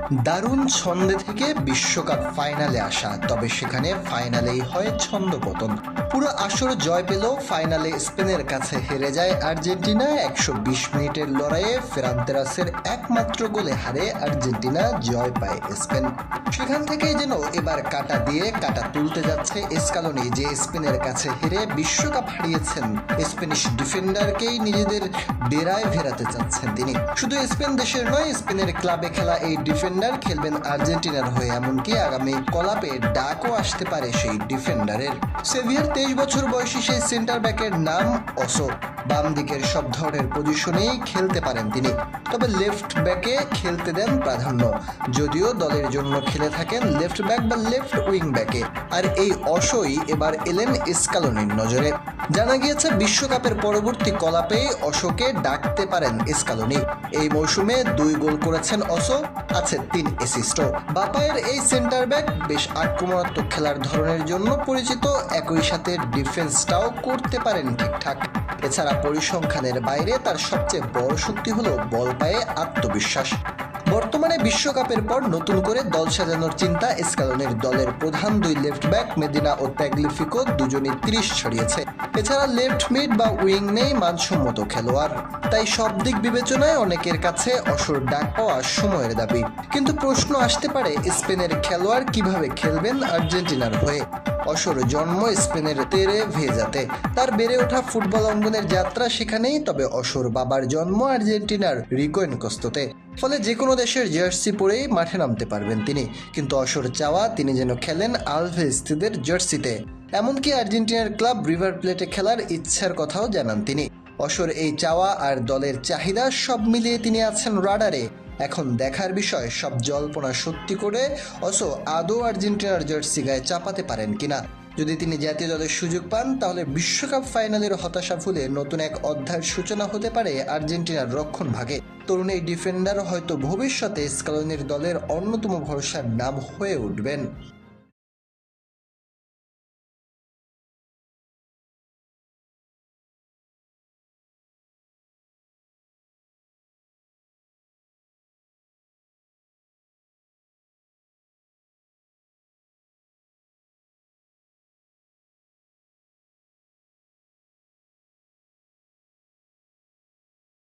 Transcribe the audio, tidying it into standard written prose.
দারুণ ছন্দে থেকে বিশ্বকাপ ফাইনালে আসা, তবে সেখানে ফাইনালেই হয় ছন্দপতন। পুরো আসর জয় পেলেও ফাইনালে স্পেনের কাছে হেরে যায় আর্জেন্টিনা। 120 মিনিটের লড়াইয়ে ফেরান তেরাসের একমাত্র গোলে হারে আর্জেন্টিনা, জয় পায় স্পেন। সেখান থেকেই যেন এবার কাটা দিয়ে কাটা তুলতে যাচ্ছে স্কালোনি, যে স্পেনের কাছে হেরে বিশ্বকাপ হারিয়েছেন। স্প্যানিশ ডিফেন্ডারকেই নিজেদের ডেরায় ফেরাতে চাচ্ছেন তিনি। শুধু স্পেন দেশের নয়, স্পেনের ক্লাবে খেলা এই ডিফেন্ডার খেলবেন আর্জেন্টিনার হয়ে। এমনকি আগামী কলাপে ডাকও আসতে পারে সেই ডিফেন্ডারের। সেভিয়ার 23 বছর বয়সী সেই সেন্টার ব্যাকের নাম ওসো। বাম দিকের সব ধরনের পজিশনেই খেলতে পারেন তিনি, তবে লেফট ব্যাকে খেলতে দেন প্রাধান্য। যদিও দলের জন্য খেলে থাকেন লেফট ব্যাক বা লেফট উইং ব্যাকে। আর এই ওসোই এবার এলেন স্কালোনির নজরে। জানা গিয়েছে বিশ্বকাপের পরবর্তী কলাপে ওসোকে ডাকতে পারেন স্কালোনি। এই মৌসুমে 2 গোল করেছেন ওসো, আছে 3 অ্যাসিস্টও। বাপায়ের এই সেন্টার ব্যাক বেশ আক্রমণাত্মক খেলার ধরনের জন্য পরিচিত, একই সাথে ডিফেন্সটাও করতে পারেন ঠিকঠাক। এছাড়া পরিসংখ্যানের বাইরে তার সবচেয়ে বড় শক্তি হলো বল পায়ে আত্মবিশ্বাস। বর্তমানে বিশ্বকাপের পর নতুন করে দল সাজানোর চিন্তা স্কালোনির। দলের প্রধান 2 লেফট ব্যাক মেদিনা ও তাগলিফিকো দুজনই 30 ছড়িয়েছে। এছাড়া লেফট মিড বা উইং নেই মানসম্মত খেলোয়াড়। তাই সব দিক বিবেচনায় অনেকের কাছে ওসোর ডাক পাওয়া সময়ের দাবি। কিন্তু প্রশ্ন আসতে পারে, স্পেনের খেলোয়াড় কিভাবে খেলবেন আর্জেন্টিনার হয়ে? ওসোর জন্ম স্পেনের তেরে ভেজাতে, তার বেড়ে ওঠা ফুটবল অঙ্গনের যাত্রা সেখানেই। তবে ওসোর বাবার জন্ম আর্জেন্টিনার রিকোয়েনকোস্তোতে, ফলে যে কোনো দেশের জার্সি পরেই মাঠে নামতে পারবেন তিনি। কিন্তু ওসোর চাওয়া তিনি যেন খেলেন আলভেস্তিদের জার্সিতে। এমনকি আর্জেন্টিনার ক্লাব রিভার প্লেটে খেলার ইচ্ছার কথাও জানান তিনি। ওসোর এই চাওয়া আর দলের চাহিদা সব মিলিয়ে তিনি আছেন রাডারে। এখন দেখার বিষয়, সব জল্পনা সত্যি করে ওসো আদৌ আর্জেন্টিনার জার্সি গায়ে চাপাতে পারেন কিনা। যদি তিনি জাতীয় দলের সুযোগ পান, তাহলে বিশ্বকাপ ফাইনালের হতাশা ভুলে নতুন এক অধ্যায়ের সূচনা হতে পারে আর্জেন্টিনার রক্ষণভাগে। তরুণ এই ডিফেন্ডার হয়তো ভবিষ্যতে স্কালোনির দলের অন্যতম ভরসার নাম হয়ে উঠবেন।